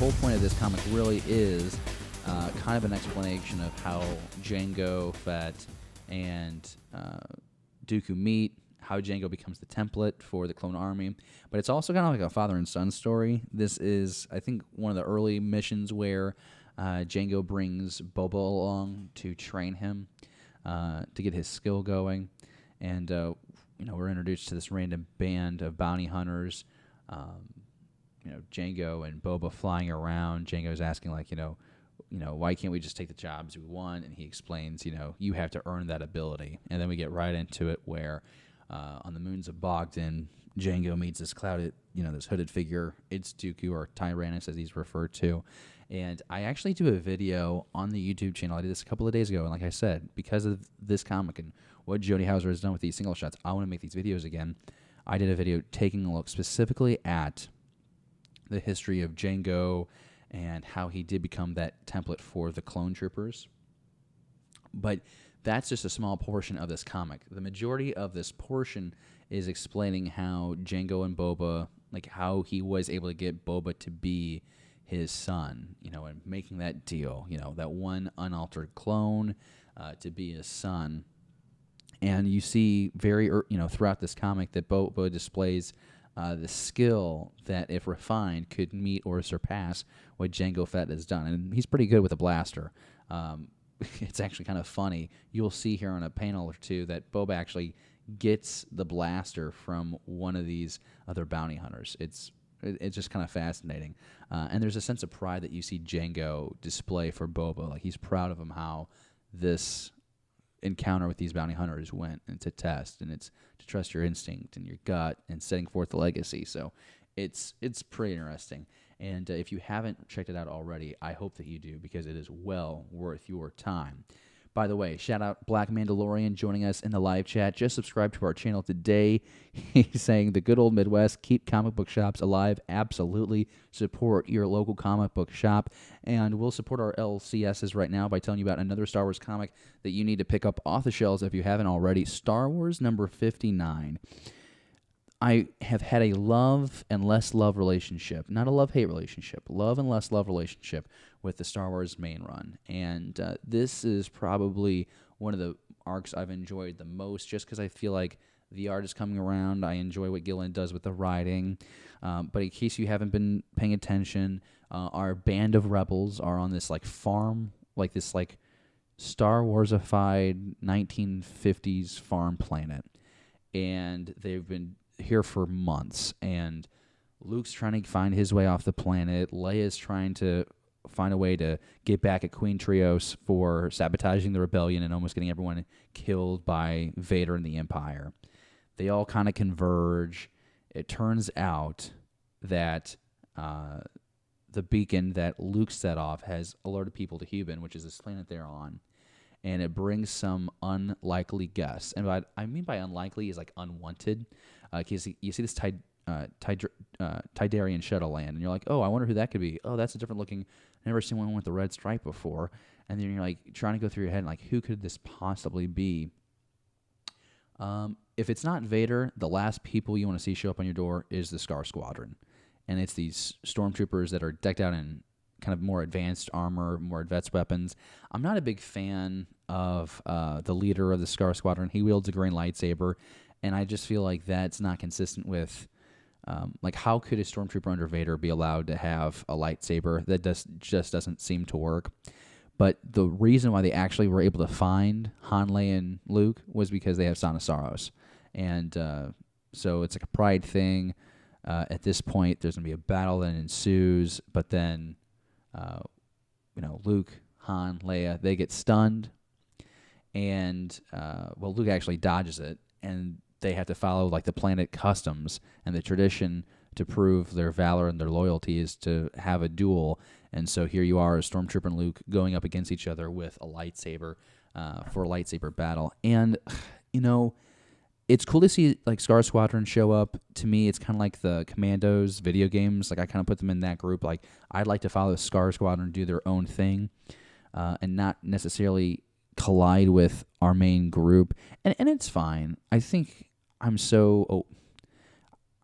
whole point of this comic really is kind of an explanation of how Jango Fett and Dooku meet, how Jango becomes the template for the clone army. But it's also kind of like a father and son story. This is, I think, one of the early missions where Jango brings Boba along to train him, to get his skill going. And, we're introduced to this random band of bounty hunters. Jango and Boba flying around. Jango's asking, why can't we just take the jobs we want? And he explains, you have to earn that ability. And then we get right into it where on the moons of Bogdan, Jango meets this clouded, this hooded figure. It's Dooku, or Tyrannus as he's referred to. And I actually do a video on the YouTube channel. I did this a couple of days ago. And like I said, because of this comic and what Jody Houser has done with these single shots, I want to make these videos again. I did a video taking a look specifically at the history of Jango and how he did become that template for the clone troopers. But that's just a small portion of this comic. The majority of this portion is explaining how Jango and Boba, how he was able to get Boba to be his son, and making that deal, that one unaltered clone to be his son. And you see throughout this comic that Boba displays the skill that, if refined, could meet or surpass what Jango Fett has done. And he's pretty good with a blaster. It's actually kind of funny. You'll see here on a panel or two that Boba actually gets the blaster from one of these other bounty hunters. It's just kind of fascinating. And there's a sense of pride that you see Jango display for Boba. He's proud of him, how this encounter with these bounty hunters went, and to test, and it's to trust your instinct and your gut and setting forth the legacy. So it's pretty interesting. And if you haven't checked it out already, I hope that you do, because it is well worth your time. By the way, shout out Black Mandalorian joining us in the live chat. Just subscribe to our channel today. He's saying the good old Midwest, keep comic book shops alive. Absolutely. Support your local comic book shop. And we'll support our LCSs right now by telling you about another Star Wars comic that you need to pick up off the shelves if you haven't already. Star Wars number 59. I have had a love and less love relationship, not a love-hate relationship, love and less love relationship with the Star Wars main run. And this is probably one of the arcs I've enjoyed the most, just because I feel like the art is coming around. I enjoy what Gillen does with the writing. But in case you haven't been paying attention, our band of rebels are on this farm, this Star Wars-ified 1950s farm planet. And they've been here for months, and Luke's trying to find his way off the planet. Leia's trying to find a way to get back at Queen Trios for sabotaging the rebellion and almost getting everyone killed by Vader and the Empire. They all kind of converge. It turns out that the beacon that Luke set off has alerted people to Hubin, which is this planet they're on, and it brings some unlikely guests. And what I mean by unlikely is unwanted. You see this Tidarian shuttle land, and you're like, oh, I wonder who that could be. Oh, that's a different looking. Never seen one with the red stripe before. And then you're trying to go through your head, who could this possibly be? If it's not Vader, the last people you want to see show up on your door is the Scar Squadron, and it's these stormtroopers that are decked out in kind of more advanced armor, more advanced weapons. I'm not a big fan of the leader of the Scar Squadron. He wields a green lightsaber, and I just feel like that's not consistent with, how could a stormtrooper under Vader be allowed to have a lightsaber? That just doesn't seem to work. But the reason why they actually were able to find Han, Leia, and Luke was because they have Son of Saros. And so it's a pride thing. At this point, there's going to be a battle that ensues, but then Luke, Han, Leia, they get stunned, and Luke actually dodges it, and they have to follow the planet customs and the tradition to prove their valor and their loyalty is to have a duel. And so here you are, a Stormtrooper and Luke going up against each other with a lightsaber for a lightsaber battle. And it's cool to see Scar Squadron show up. To me, it's kind of like the Commandos video games. I kind of put them in that group. I'd like to follow the Scar Squadron do their own thing, and not necessarily collide with our main group. And it's fine. I think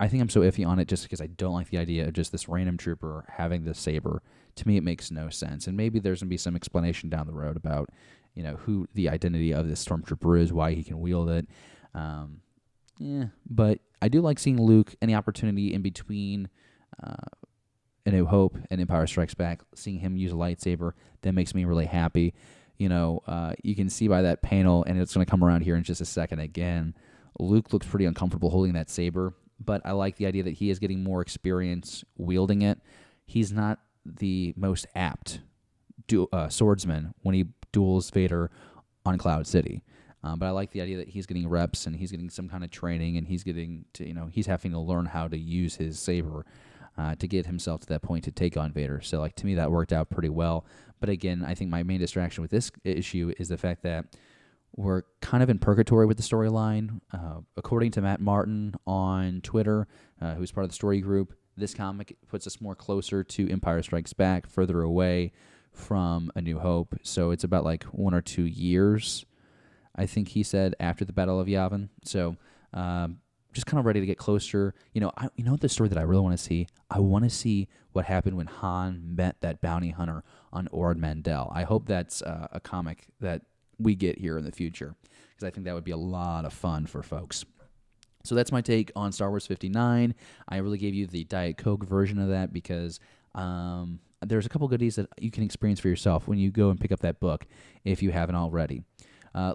I think I'm so iffy on it just because I don't like the idea of just this random trooper having this saber. To me, it makes no sense. And maybe there's going to be some explanation down the road about, who the identity of this stormtrooper is, why he can wield it. But I do like seeing Luke, any opportunity in between A New Hope and Empire Strikes Back, seeing him use a lightsaber, that makes me really happy. You can see by that panel, and it's going to come around here in just a second again, Luke looks pretty uncomfortable holding that saber, but I like the idea that he is getting more experience wielding it. He's not the most apt swordsman when he duels Vader on Cloud City. But I like the idea that he's getting reps and he's getting some kind of training, and he's getting to, he's having to learn how to use his saber to get himself to that point to take on Vader. So, to me, that worked out pretty well. But again, I think my main distraction with this issue is the fact that we're kind of in purgatory with the storyline. According to Matt Martin on Twitter, who's part of the story group, this comic puts us more closer to Empire Strikes Back, further away from A New Hope. So it's about 1 or 2 years, I think he said, after the Battle of Yavin. So just kind of ready to get closer. The story that I really want to see? I want to see what happened when Han met that bounty hunter on Ord Mantell. I hope that's a comic that we get here in the future, because I think that would be a lot of fun for folks. So that's my take on Star Wars 59. I really gave you the Diet Coke version of that because there's a couple goodies that you can experience for yourself when you go and pick up that book if you haven't already.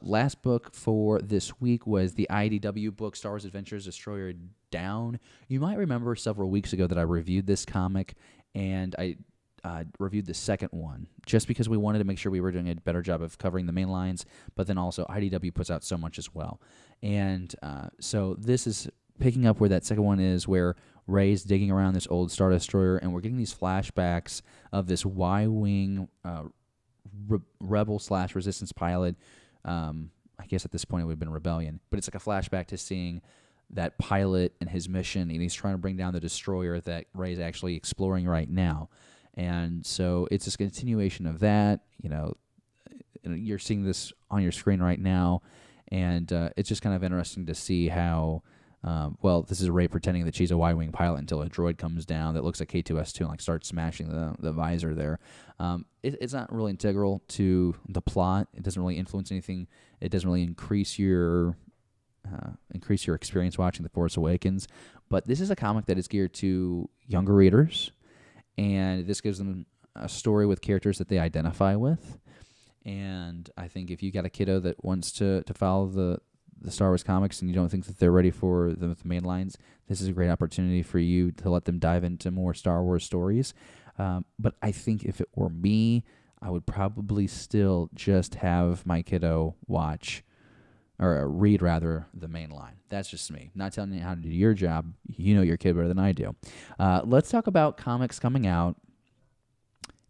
Last book for this week was the IDW book, Star Wars Adventures Destroyer Down. You might remember several weeks ago that I reviewed this comic, and I reviewed the second one just because we wanted to make sure we were doing a better job of covering the main lines, but then also IDW puts out so much as well. And so this is picking up where that second one is, where Rey's digging around this old Star Destroyer, and we're getting these flashbacks of this Y-Wing rebel/resistance pilot. I guess at this point it would have been Rebellion, but it's like a flashback to seeing that pilot and his mission, and he's trying to bring down the destroyer that Rey's actually exploring right now. And so it's a continuation of that. You're seeing this on your screen right now, and it's just kind of interesting to see how, this is Rey pretending that she's a Y-Wing pilot until a droid comes down that looks like K2S2 and starts smashing the visor there. It's not really integral to the plot. It doesn't really influence anything. It doesn't really increase your experience watching The Force Awakens. But this is a comic that is geared to younger readers, and this gives them a story with characters that they identify with. And I think if you got a kiddo that wants to follow the Star Wars comics and you don't think that they're ready for the main lines, this is a great opportunity for you to let them dive into more Star Wars stories. But I think if it were me, I would probably still just have my kiddo read the main line. That's just me. Not telling you how to do your job. You know your kid better than I do. Let's talk about comics coming out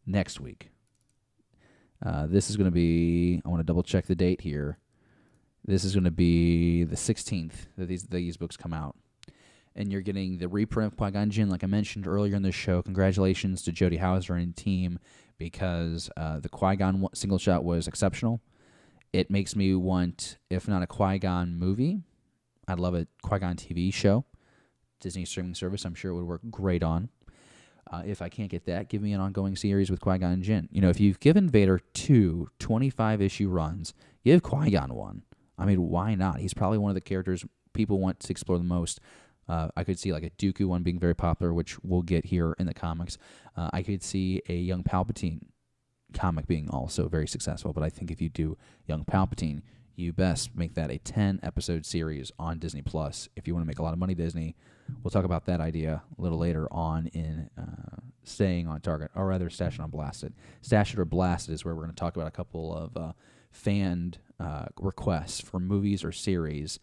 next week. This is going to be, I want to double check the date here. This is going to be the 16th that these books come out. And you're getting the reprint of Qui-Gon Jinn, like I mentioned earlier in the show. Congratulations to Jody Houser and team, because the Qui-Gon single shot was exceptional. It makes me want, if not a Qui-Gon movie, I'd love a Qui-Gon TV show. Disney streaming service, I'm sure it would work great on. If I can't get that, give me an ongoing series with Qui-Gon Jinn. If you've given Vader 2 25-issue runs, give Qui-Gon one. I mean, why not? He's probably one of the characters people want to explore the most. I could see a Dooku one being very popular, which we'll get here in the comics. I could see a young Palpatine comic being also very successful, but I think if you do young Palpatine, you best make that a 10-episode series on Disney+. If you want to make a lot of money, Disney, we'll talk about that idea a little later on in Staying on Target, or rather Stash It or Blast It. Stash It or Blast It is where we're going to talk about a couple of fanned requests for movies or series,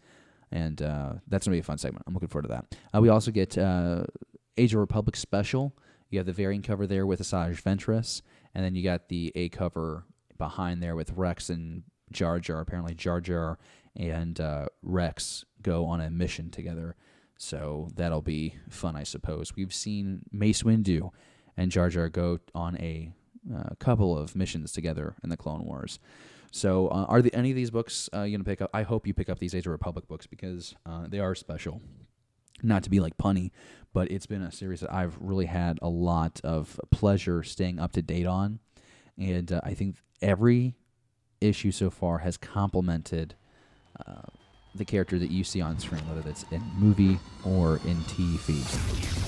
and that's going to be a fun segment. I'm looking forward to that. We also get Age of Republic special. You have the variant cover there with Asajj Ventress, and then you got the A cover behind there with Rex and Jar Jar. Apparently Jar Jar and Rex go on a mission together, so that'll be fun, I suppose. We've seen Mace Windu and Jar Jar go on a couple of missions together in the Clone Wars. So are any of these books you're going to pick up? I hope you pick up these Age of Republic books because they are special. not to be like punny, but it's been a series that I've really had a lot of pleasure staying up to date on. And I think every issue so far has complemented the character that you see on screen, whether that's in movie or in TV feed.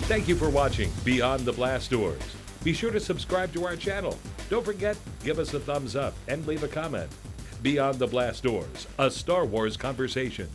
Thank you for watching Beyond the Blast Doors. Be sure to subscribe to our channel. Don't forget, give us a thumbs up and leave a comment. Beyond the Blast Doors, a Star Wars conversation.